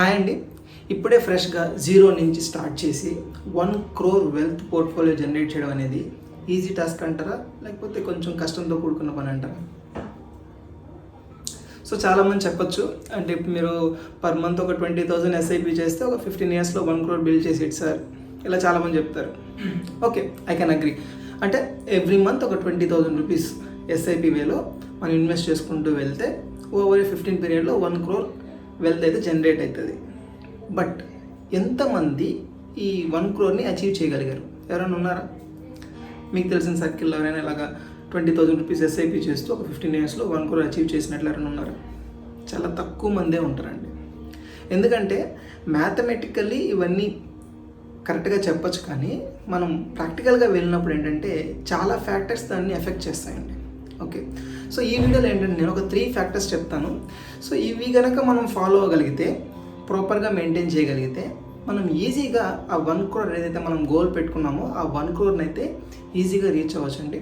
Hi అండి. ఇప్పుడే ఫ్రెష్గా జీరో నుంచి స్టార్ట్ చేసి 1 crore వెల్త్ పోర్ట్ఫోలియో జనరేట్ చేయడం అనేది ఈజీ టాస్క్ అంటారా, లేకపోతే కొంచెం కష్టంతో కూడుకున్న పని అంటారా? సో చాలామంది చెప్పొచ్చు, అంటే ఇప్పుడు మీరు పర్ మంత్ ఒక 20,000 ఎస్ఐపి చేస్తే ఒక 15 yearsలో 1 crore బిల్డ్ చేసి ఇట్ సార్, ఇలా చాలామంది చెప్తారు. Okay, I can agree. అంటే ఎవ్రీ మంత్ ఒక 20,000 రూపీస్ ఎస్ఐపి వేలో మనం ఇన్వెస్ట్ చేసుకుంటూ వెళ్తే ఓవర్ 15 పీరియడ్లో 1 crore వెల్త్ అయితే జనరేట్ అవుతుంది. బట్ ఎంతమంది ఈ 1 crore అచీవ్ చేయగలిగారు? ఎవరైనా ఉన్నారా? మీకు తెలిసిన సర్కిల్లో ఎవరైనా ఇలాగా 20,000 రూపీస్ ఎస్ఐపి చేస్తూ ఒక 15 yearsలో 1 crore అచీవ్ చేసినట్లు ఎవరైనా ఉన్నారా? చాలా తక్కువ మందే ఉంటారండి. ఎందుకంటే మ్యాథమెటికల్లీ ఇవన్నీ కరెక్ట్గా చెప్పచ్చు, కానీ మనం ప్రాక్టికల్గా వెళ్ళినప్పుడు ఏంటంటే చాలా ఫ్యాక్టర్స్ దాన్ని ఎఫెక్ట్ చేస్తాయండి. ఓకే, సో ఈ వీడియోలో ఏంటంటే నేను ఒక 3 ఫ్యాక్టర్స్ చెప్తాను. సో ఇవి కనుక మనం ఫాలో అవ్వగలిగితే, ప్రాపర్గా మెయింటైన్ చేయగలిగితే, మనం ఈజీగా ఆ 1 crore ఏదైతే మనం గోల్ పెట్టుకున్నామో ఆ 1 crore అయితే ఈజీగా రీచ్ అవ్వచ్చండి.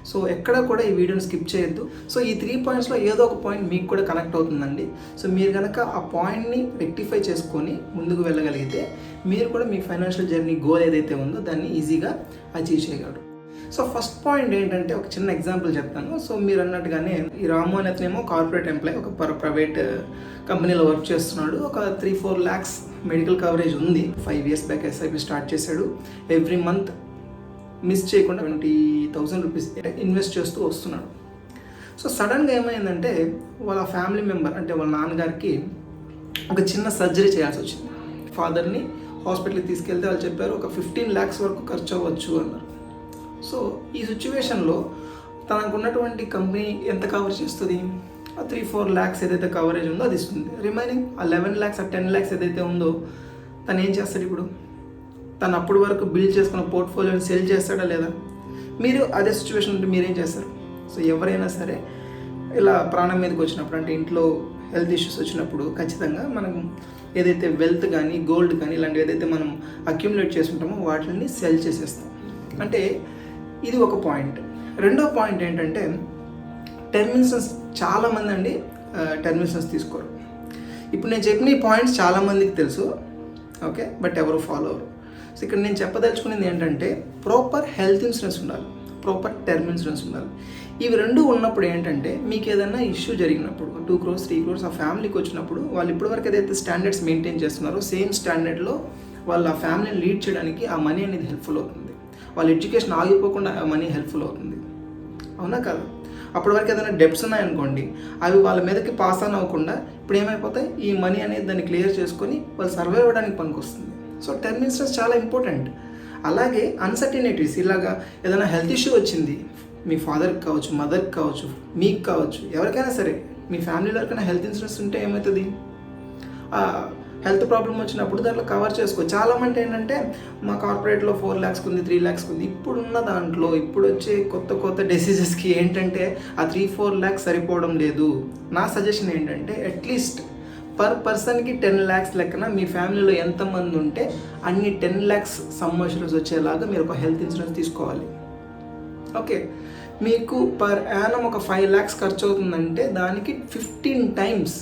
సో ఎక్కడ కూడా ఈ వీడియోని స్కిప్ చేయొద్దు. సో ఈ 3 పాయింట్స్లో ఏదో ఒక పాయింట్ మీకు కూడా కనెక్ట్ అవుతుందండి. సో మీరు కనుక ఆ పాయింట్ని రెక్టిఫై చేసుకొని ముందుకు వెళ్ళగలిగితే మీరు కూడా మీ ఫైనాన్షియల్ జర్నీ గోల్ ఏదైతే ఉందో దాన్ని ఈజీగా అచీవ్ చేయగలరు. సో ఫస్ట్ పాయింట్ ఏంటంటే, ఒక చిన్న ఎగ్జాంపుల్ చెప్తాను. సో మీరు అన్నట్టుగానే ఈ రాము అనే అతనేమో కార్పొరేట్ ఎంప్లాయీ, ఒక ప్రైవేట్ కంపెనీలో వర్క్ చేస్తున్నాడు. ఒక 3-4 lakhs మెడికల్ కవరేజ్ ఉంది. 5 years బ్యాక్ ఎస్ఐపి స్టార్ట్ చేశాడు. ఎవ్రీ మంత్ మిస్ చేయకుండా 20,000 రూపీస్ ఇన్వెస్ట్ చేస్తూ వస్తున్నాడు. సో సడన్గా ఏమైందంటే, వాళ్ళ ఫ్యామిలీ మెంబర్ అంటే వాళ్ళ నాన్నగారికి ఒక చిన్న సర్జరీ చేయాల్సి వచ్చింది. ఫాదర్ని హాస్పిటల్కి తీసుకెళ్తే వాళ్ళు చెప్పారు ఒక 15 lakhs వరకు ఖర్చు అవ్వచ్చు అన్నారు. సో ఈ సిచ్యువేషన్లో తనకు ఉన్నటువంటి కంపెనీ ఎంత కవర్ చేస్తుంది? ఆ 3-4 lakhs ఏదైతే కవరేజ్ ఉందో అది ఇస్తుంది. రిమైనింగ్ ఆ 11 lakhs, ఆ 10 lakhs ఏదైతే ఉందో తను ఏం చేస్తాడు? ఇప్పుడు తను అప్పటి వరకు బిల్డ్ చేసుకున్న పోర్ట్ఫోలియోని సెల్ చేస్తాడా లేదా? మీరు అదే సిచ్యువేషన్ ఉంటే మీరేం చేస్తారు? సో ఎవరైనా సరే ఇలా ప్రాణం మీదకి వచ్చినప్పుడు, అంటే ఇంట్లో హెల్త్ ఇష్యూస్ వచ్చినప్పుడు ఖచ్చితంగా మనం ఏదైతే వెల్త్ కానీ గోల్డ్ కానీ ఇలాంటివి ఏదైతే మనం అక్యుములేట్ చేసుకుంటామో వాటిని సెల్ చేసేస్తాం. అంటే ఇది ఒక పాయింట్. రెండో పాయింట్ ఏంటంటే, టర్మ్ ఇన్సూరెన్స్. చాలామంది అండి టర్మ్ ఇన్సూరెన్స్ తీసుకోరు. ఇప్పుడు నేను చెప్పిన ఈ పాయింట్స్ చాలామందికి తెలుసు, ఓకే, బట్ ఎవరు ఫాలో అవ్వరు. సో ఇక్కడ నేను చెప్పదలుచుకునేది ఏంటంటే, ప్రాపర్ హెల్త్ ఇన్సూరెన్స్ ఉండాలి, ప్రాపర్ టర్మ్ ఇన్సూరెన్స్ ఉండాలి. ఇవి రెండు ఉన్నప్పుడు ఏంటంటే, మీకు ఏదైనా ఇష్యూ జరిగినప్పుడు 2 crores 3 crores ఆ ఫ్యామిలీకి వచ్చినప్పుడు వాళ్ళు ఇప్పటివరకు ఏదైతే స్టాండర్డ్స్ మెయింటైన్ చేస్తున్నారో సేమ్ స్టాండర్డ్లో వాళ్ళ ఫ్యామిలీని లీడ్ చేయడానికి ఆ మనీ అనేది హెల్ప్ఫుల్ అవుతుంది. వాళ్ళ ఎడ్యుకేషన్ ఆగిపోకుండా ఆ మనీ హెల్ప్ఫుల్ అవుతుంది. అవునా కదా? అప్పటి వరకు ఏదైనా డెబ్ట్స్ ఉన్నాయనుకోండి, అవి వాళ్ళ మీదకి పాస్ ఆన్ అవ్వకుండా ఇప్పుడు ఏమైపోతాయి, ఈ మనీ అనేది దాన్ని క్లియర్ చేసుకొని వాళ్ళు సర్వైవ్ అవ్వడానికి పనికొస్తుంది. సో టర్మ్ ఇన్సూరెన్స్ చాలా ఇంపార్టెంట్. అలాగే అన్సర్టినిటీస్, ఇలాగా ఏదైనా హెల్త్ ఇష్యూ వచ్చింది, మీ ఫాదర్కి కావచ్చు, మదర్కి కావచ్చు, మీకు కావచ్చు, ఎవరికైనా సరే మీ ఫ్యామిలీలో ఎవరికైనా హెల్త్ ఇన్సూరెన్స్ ఉంటే ఏమవుతుంది, హెల్త్ ప్రాబ్లం వచ్చినప్పుడు దాంట్లో కవర్ చేసుకో. చాలామంది ఏంటంటే, మా కార్పొరేట్లో 4 lakhs ఉంది, 3 lakhs ఉంది. ఇప్పుడున్న దాంట్లో ఇప్పుడు వచ్చే కొత్త డిసీజెస్కి ఏంటంటే ఆ 3-4 lakhs సరిపోవడం లేదు. నా సజెషన్ ఏంటంటే, అట్లీస్ట్ పర్ పర్సన్కి 10 lakhs లెక్కన మీ ఫ్యామిలీలో ఎంతమంది ఉంటే అన్ని 10 lakhs సమ్ ఇన్సూరెన్స్ వచ్చేలాగా మీరు ఒక హెల్త్ ఇన్సూరెన్స్ తీసుకోవాలి. ఓకే, మీకు పర్ యానం ఒక 5 lakhs ఖర్చు అవుతుందంటే దానికి 15 times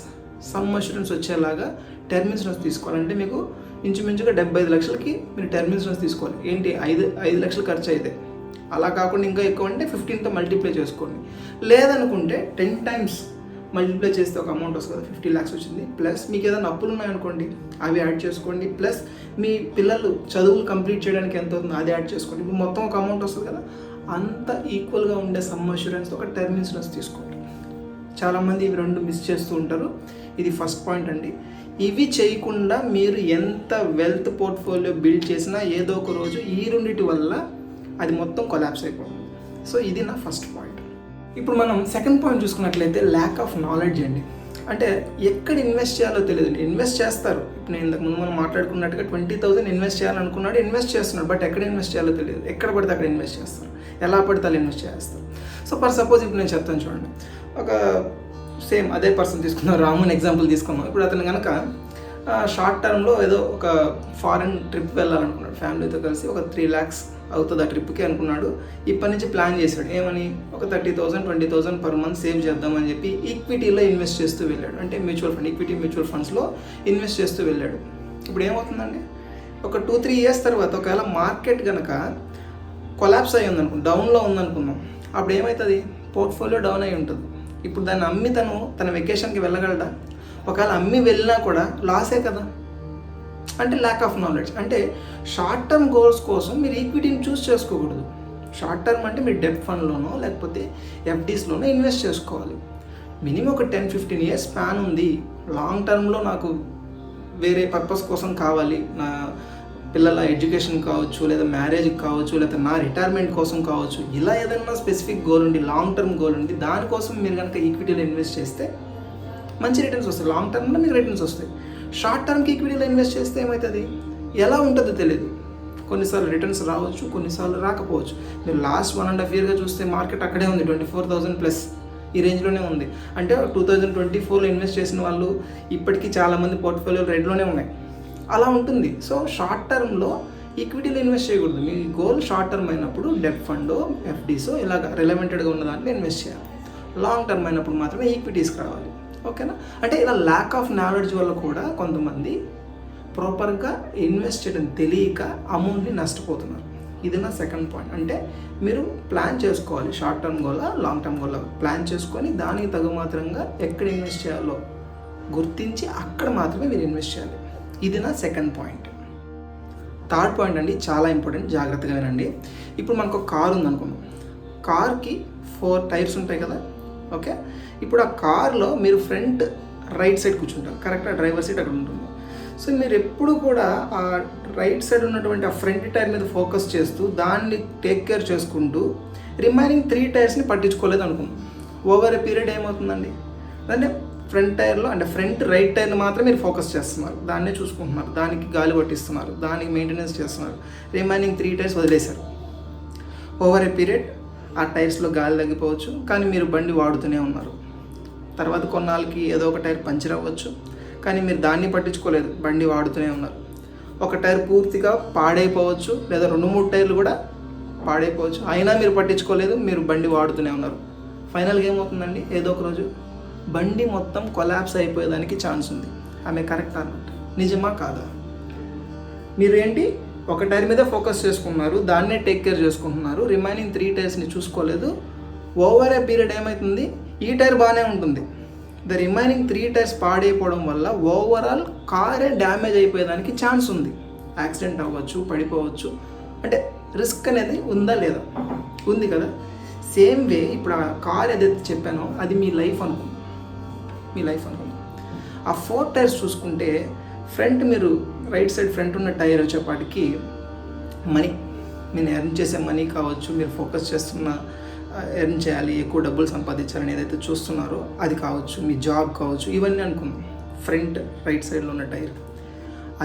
సమ్ ఇన్సూరెన్స్ వచ్చేలాగా టర్మ్ ఇన్సూరెన్స్ తీసుకోవాలంటే మీకు ఇంచుమించుగా 75 లక్షలకి మీరు టర్మ్ ఇన్సూరెన్స్ తీసుకోవాలి. ఏంటి, 5 లక్షలు ఖర్చు అయితే, అలా కాకుండా ఇంకా ఎక్కువ అంటే 15తో మల్టిప్లై చేసుకోండి. లేదనుకుంటే 10 times మల్టిప్లై చేస్తే ఒక అమౌంట్ వస్తుంది కదా, 50 lakhs వచ్చింది. ప్లస్ మీకు ఏదైనా అప్పులు ఉన్నాయనుకోండి, అవి యాడ్ చేసుకోండి. ప్లస్ మీ పిల్లలు చదువులు కంప్లీట్ చేయడానికి ఎంత అవుతుందో అది యాడ్ చేసుకోండి. ఇప్పుడు మొత్తం ఒక అమౌంట్ వస్తుంది కదా, అంత ఈక్వల్గా ఉండే సమ్ ఇన్సూరెన్స్ ఒక టర్మ్ ఇన్సూరెన్స్ తీసుకోండి. చాలామంది ఇవి రెండు మిస్ చేస్తూ ఉంటారు. ఇది ఫస్ట్ పాయింట్ అండి. ఇవి చేయకుండా మీరు ఎంత వెల్త్ పోర్ట్ఫోలియో బిల్డ్ చేసినా ఏదో ఒక రోజు ఈ రెండిటి వల్ల అది మొత్తం కొలాప్స్ అయిపోతుంది. సో ఇది నా ఫస్ట్ పాయింట్. ఇప్పుడు మనం సెకండ్ పాయింట్ చూసుకున్నట్లయితే, ల్యాక్ ఆఫ్ నాలెడ్జ్ అండి. అంటే ఎక్కడ ఇన్వెస్ట్ చేయాలో తెలియదు. ఇన్వెస్ట్ చేస్తారు. ఇప్పుడు నేను ఇంతకుముందు మనం మాట్లాడుకున్నట్టుగా 20,000 ఇన్వెస్ట్ చేయాలనుకున్నాడు, ఇన్వెస్ట్ చేస్తున్నాడు. బట్ ఎక్కడ ఇన్వెస్ట్ చేయాలో తెలియదు. ఎక్కడ పడితే అక్కడ ఇన్వెస్ట్ చేస్తారు, ఎలా పడితే అలా ఇన్వెస్ట్ చేస్తారు. సో ఫర్ సపోజ్ ఇప్పుడు నేను చెప్తాను చూడండి, ఒక సేమ్ అదే పర్సన్ తీసుకున్నాం, రాముని ఎగ్జాంపుల్ తీసుకున్నాం. ఇప్పుడు అతను కనుక షార్ట్ టర్మ్లో ఏదో ఒక ఫారెన్ ట్రిప్ వెళ్ళాలనుకున్నాడు, ఫ్యామిలీతో కలిసి ఒక 3 lakhs అవుతుంది ఆ ట్రిప్కి అనుకున్నాడు. ఇప్పటి నుంచి ప్లాన్ చేశాడు, ఏమని ఒక 30,000 20,000 పర్ మంత్ సేవ్ చేద్దామని చెప్పి ఈక్విటీలో ఇన్వెస్ట్ చేస్తూ వెళ్ళాడు. అంటే ఈక్విటీ మ్యూచువల్ ఫండ్స్లో ఇన్వెస్ట్ చేస్తూ వెళ్ళాడు. ఇప్పుడు ఏమవుతుందండి, ఒక 2-3 years తర్వాత ఒకవేళ మార్కెట్ కనుక కొలాప్స్ అయ్యి ఉందనుకుందాం, డౌన్లో ఉందనుకుందాం, అప్పుడు ఏమవుతుంది, పోర్ట్ఫోలియో డౌన్ అయి ఉంటుంది. ఇప్పుడు దాన్ని అమ్మి తన వెకేషన్కి వెళ్ళగలడా? ఒకవేళ అమ్మి వెళ్ళినా కూడా లాసే కదా. అంటే ల్యాక్ ఆఫ్ నాలెడ్జ్. అంటే షార్ట్ టర్మ్ గోల్స్ కోసం మీరు ఈక్విటీని చూస్ చేసుకోకూడదు. షార్ట్ టర్మ్ అంటే మీరు డెట్ ఫండ్లోనో లేకపోతే ఎఫ్డీస్లోనో ఇన్వెస్ట్ చేసుకోవాలి. మినిమం ఒక 10-15 years స్పాన్ ఉంది. లాంగ్ టర్మ్లో నాకు వేరే పర్పస్ కోసం కావాలి, నా పిల్లల ఎడ్యుకేషన్ కావచ్చు, లేదా మ్యారేజ్కి కావచ్చు, లేదా నా రిటైర్మెంట్ కోసం కావచ్చు, ఇలా ఏదైనా స్పెసిఫిక్ గోల్ ఉండి, లాంగ్ టర్మ్ గోల్ ఉండి, దానికోసం మీరు కనుక ఈక్విటీలో ఇన్వెస్ట్ చేస్తే మంచి రిటర్న్స్ వస్తాయి. లాంగ్ టర్మ్లో మీకు రిటర్న్స్ వస్తాయి. షార్ట్ టర్మ్కి ఈక్విటీలో ఇన్వెస్ట్ చేస్తే ఏమవుతుంది, ఎలా ఉంటుందో తెలియదు. కొన్నిసార్లు రిటర్న్స్ రావచ్చు, కొన్నిసార్లు రాకపోవచ్చు. మీరు లాస్ట్ 1.5 yearగా చూస్తే మార్కెట్ అక్కడే ఉంది, 24,000+ ఈ రేంజ్లోనే ఉంది. అంటే 2024లో ఇన్వెస్ట్ చేసిన వాళ్ళు ఇప్పటికీ చాలామంది పోర్ట్ఫోలియో రెడ్లోనే ఉన్నాయి. అలా ఉంటుంది. సో షార్ట్ టర్మ్లో ఈక్విటీలో ఇన్వెస్ట్ చేయకూడదు. మీ గోల్ షార్ట్ టర్మ్ అయినప్పుడు డెట్ ఫండో ఎఫ్డీసో ఇలాగ రిలవెంటెడ్గా ఉన్న దాంట్లో ఇన్వెస్ట్ చేయాలి. లాంగ్ టర్మ్ అయినప్పుడు మాత్రమే ఈక్విటీస్కి రావాలి. ఓకేనా? అంటే ఇలా ల్యాక్ ఆఫ్ నాలెడ్జ్ వల్ల కూడా కొంతమంది ప్రాపర్గా ఇన్వెస్ట్ చేయడం తెలియక అమౌంట్ని నష్టపోతున్నారు. ఇది నా సెకండ్ పాయింట్. అంటే మీరు ప్లాన్ చేసుకోవాలి, షార్ట్ టర్మ్ గోలా లాంగ్ టర్మ్ గోలా ప్లాన్ చేసుకొని దానికి తగు మాత్రంగా ఎక్కడ ఇన్వెస్ట్ చేయాలో గుర్తించి అక్కడ మాత్రమే మీరు ఇన్వెస్ట్ చేయాలి. ఇది నా సెకండ్ పాయింట్. థర్డ్ పాయింట్ అండి, చాలా ఇంపార్టెంట్, జాగ్రత్తగా వినండి. ఇప్పుడు మనకు ఒక కార్ ఉందనుకున్నాం, కార్కి 4 టైర్స్ ఉంటాయి కదా. ఓకే, ఇప్పుడు ఆ కార్లో మీరు ఫ్రంట్ రైట్ సైడ్ కూర్చుంటారు, కరెక్ట్గా డ్రైవర్ సీట్ అక్కడ ఉంటుంది. సో మీరు ఎప్పుడు కూడా ఆ రైట్ సైడ్ ఉన్నటువంటి ఆ ఫ్రంట్ టైర్ మీద ఫోకస్ చేస్తూ దాన్ని టేక్ కేర్ చేసుకుంటూ రిమైనింగ్ 3 టైర్స్ని పట్టించుకోలేదు అనుకుందాం. ఓవర్ ఏ పీరియడ్ ఏమవుతుందండి, అంటే ఫ్రంట్ టైర్లో అంటే ఫ్రంట్ రైట్ టైర్ని మాత్రం మీరు ఫోకస్ చేస్తున్నారు, దాన్నే చూసుకుంటున్నారు, దానికి గాలి పట్టిస్తున్నారు, దానికి మెయింటెనెన్స్ చేస్తున్నారు. రిమైనింగ్ 3 టైర్స్ వదిలేశారు. ఓవర్ ఏ పీరియడ్ ఆ టైర్స్లో గాలి తగ్గిపోవచ్చు, కానీ మీరు బండి వాడుతూనే ఉన్నారు. తర్వాత కొన్నాళ్ళకి ఏదో ఒక టైర్ పంచర్ అవ్వచ్చు, కానీ మీరు దాన్ని పట్టించుకోలేదు, బండి వాడుతూనే ఉన్నారు. ఒక టైర్ పూర్తిగా పాడైపోవచ్చు, లేదా 2-3 టైర్లు కూడా పాడైపోవచ్చు, అయినా మీరు పట్టించుకోలేదు, మీరు బండి వాడుతూనే ఉన్నారు. ఫైనల్గా ఏమవుతుందండి, ఏదో ఒక రోజు బండి మొత్తం కొలాప్స్ అయిపోయేదానికి ఛాన్స్ ఉంది. ఆమె కరెక్ట్ అన్నట్టు, నిజమా కాదా? మీరు ఏంటి, ఒక టైర్ మీద ఫోకస్ చేసుకున్నారు, దాన్నే టేక్ కేర్ చేసుకుంటున్నారు, రిమైనింగ్ 3 టైర్స్ని చూసుకోలేదు. ఓవర్ ఏ పీరియడ్ ఏమవుతుంది, ఈ టైర్ బాగానే ఉంటుంది, ద రిమైనింగ్ 3 టైర్స్ పాడైపోవడం వల్ల ఓవరాల్ కారే డ్యామేజ్ అయిపోయేదానికి ఛాన్స్ ఉంది. యాక్సిడెంట్ అవ్వచ్చు, పడిపోవచ్చు. అంటే రిస్క్ అనేది ఉందా లేదా? ఉంది కదా. సేమ్ వే ఇప్పుడు ఆ కార్ ఏదైతే చెప్పానో అది మీ లైఫ్ అనుకుందాం. ఆ 4 టైర్స్ చూసుకుంటే ఫ్రంట్, మీరు రైట్ సైడ్ ఫ్రంట్ ఉన్న టైర్ వచ్చేపాటికి మనీ, మీరు ఎర్న్ చేసే మనీ కావచ్చు, మీరు ఫోకస్ చేస్తున్న ఎర్న్ చేయాలి, ఎక్కువ డబ్బులు సంపాదించాలని ఏదైతే చూస్తున్నారో అది కావచ్చు, మీ జాబ్ కావచ్చు, ఇవన్నీ అనుకుందాం ఫ్రంట్ రైట్ సైడ్లో ఉన్న టైర్.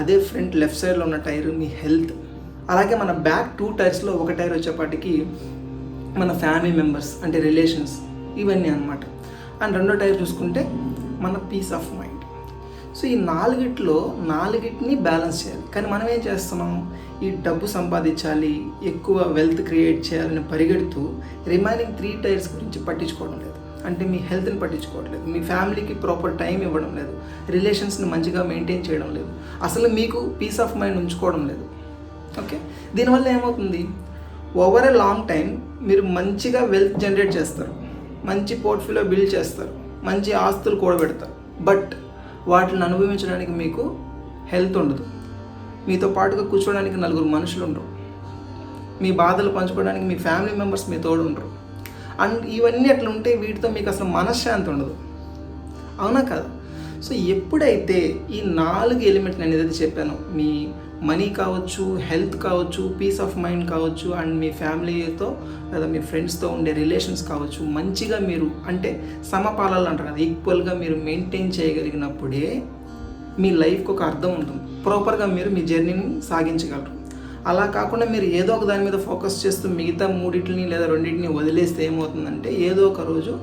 అదే ఫ్రంట్ లెఫ్ట్ సైడ్లో ఉన్న టైర్ మీ హెల్త్. అలాగే మన బ్యాక్ 2 టైర్స్లో ఒక టైర్ వచ్చేపాటికి మన ఫ్యామిలీ మెంబర్స్ అంటే రిలేషన్స్, ఇవన్నీ అనమాట. అండ్ రెండో టైర్ చూసుకుంటే మన పీస్ ఆఫ్ మైండ్. సో ఈ 4ని బ్యాలెన్స్ చేయాలి. కానీ మనం ఏం చేస్తున్నాం, ఈ డబ్బు సంపాదించాలి, ఎక్కువ వెల్త్ క్రియేట్ చేయాలని పరిగెడుతూ రిమైనింగ్ 3 టైర్స్ గురించి పట్టించుకోవడం లేదు. అంటే మీ హెల్త్ని పట్టించుకోవట్లేదు, మీ ఫ్యామిలీకి ప్రాపర్ టైం ఇవ్వడం లేదు, రిలేషన్స్ని మంచిగా మెయింటైన్ చేయడం లేదు, అసలు మీకు పీస్ ఆఫ్ మైండ్ ఉంచుకోవడం లేదు. ఓకే, దీనివల్ల ఏమవుతుంది, ఓవర్ ఏ లాంగ్ టైం మీరు మంచిగా వెల్త్ జనరేట్ చేస్తారు, మంచి పోర్ట్ఫోలియో బిల్డ్ చేస్తారు, మంచి ఆస్తులు కూడబెడతారు. బట్ వాటిని అనుభవించడానికి మీకు హెల్త్ ఉండదు, మీతో పాటుగా కూర్చోడానికి 4 మనుషులు ఉండరు, మీ బాధలు పంచుకోవడానికి మీ ఫ్యామిలీ మెంబర్స్ మీ తోడు ఉండరు. అండ్ ఇవన్నీ అట్లా ఉంటే వీటితో మీకు అసలు మనశ్శాంతి ఉండదు. అవునా కదా? సో ఎప్పుడైతే ఈ 4 ఎలిమెంట్స్ నేను ఏదైతే చెప్పానో, మీ మనీ కావచ్చు, హెల్త్ కావచ్చు, పీస్ ఆఫ్ మైండ్ కావచ్చు, అండ్ మీ ఫ్యామిలీతో లేదా మీ ఫ్రెండ్స్తో ఉండే రిలేషన్స్ కావచ్చు, మంచిగా మీరు అంటే సమపాలాలు అంటారు కదా, ఈక్వల్గా మీరు మెయింటైన్ చేయగలిగినప్పుడే మీ లైఫ్కి ఒక అర్థం ఉంటుంది, ప్రాపర్గా మీరు మీ జర్నీని సాగించగలరు. అలా కాకుండా మీరు ఏదో ఒక దాని మీద ఫోకస్ చేస్తూ మిగతా 3 లేదా 2 వదిలేస్తే ఏమవుతుందంటే ఏదో ఒక రోజు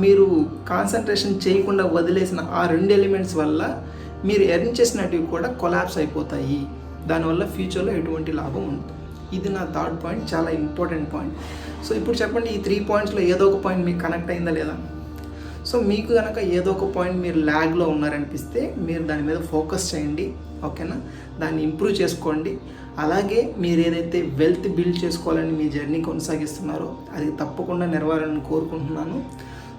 మీరు కాన్సన్ట్రేషన్ చేయకుండా వదిలేసిన ఆ 2 ఎలిమెంట్స్ వల్ల మీరు ఎర్న్ చేసినటివి కూడా కొలాప్స్ అయిపోతాయి. దానివల్ల ఫ్యూచర్లో ఎటువంటి లాభం ఉండదు. ఇది నా థర్డ్ పాయింట్, చాలా ఇంపార్టెంట్ పాయింట్. సో ఇప్పుడు చెప్పండి, ఈ 3 పాయింట్స్లో ఏదో ఒక పాయింట్ మీకు కనెక్ట్ అయిందా లేదా? సో మీకు కనుక ఏదో ఒక పాయింట్ మీరు ల్యాగ్లో ఉన్నారనిపిస్తే మీరు దాని మీద ఫోకస్ చేయండి, ఓకేనా? దాన్ని ఇంప్రూవ్ చేసుకోండి. అలాగే మీరు ఏదైతే వెల్త్ బిల్డ్ చేసుకోవాలని మీ జర్నీ కొనసాగిస్తున్నారో అది తప్పకుండా నెరవేరాలని కోరుకుంటున్నాను.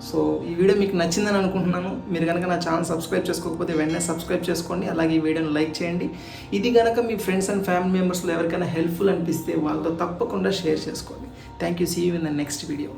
సో ఈ వీడియో మీకు నచ్చిందని అనుకుంటున్నాను. మీరు కనుక నా ఛానల్ సబ్స్క్రైబ్ చేసుకోకపోతే వెంటనే సబ్స్క్రైబ్ చేసుకోండి. అలాగే ఈ వీడియోని లైక్ చేయండి. ఇది కనుక మీ ఫ్రెండ్స్ అండ్ ఫ్యామిలీ మెంబర్స్లో ఎవరికైనా హెల్ప్ఫుల్ అనిపిస్తే వాళ్ళతో తప్పకుండా షేర్ చేసుకోండి. Thank you. See you in the next video.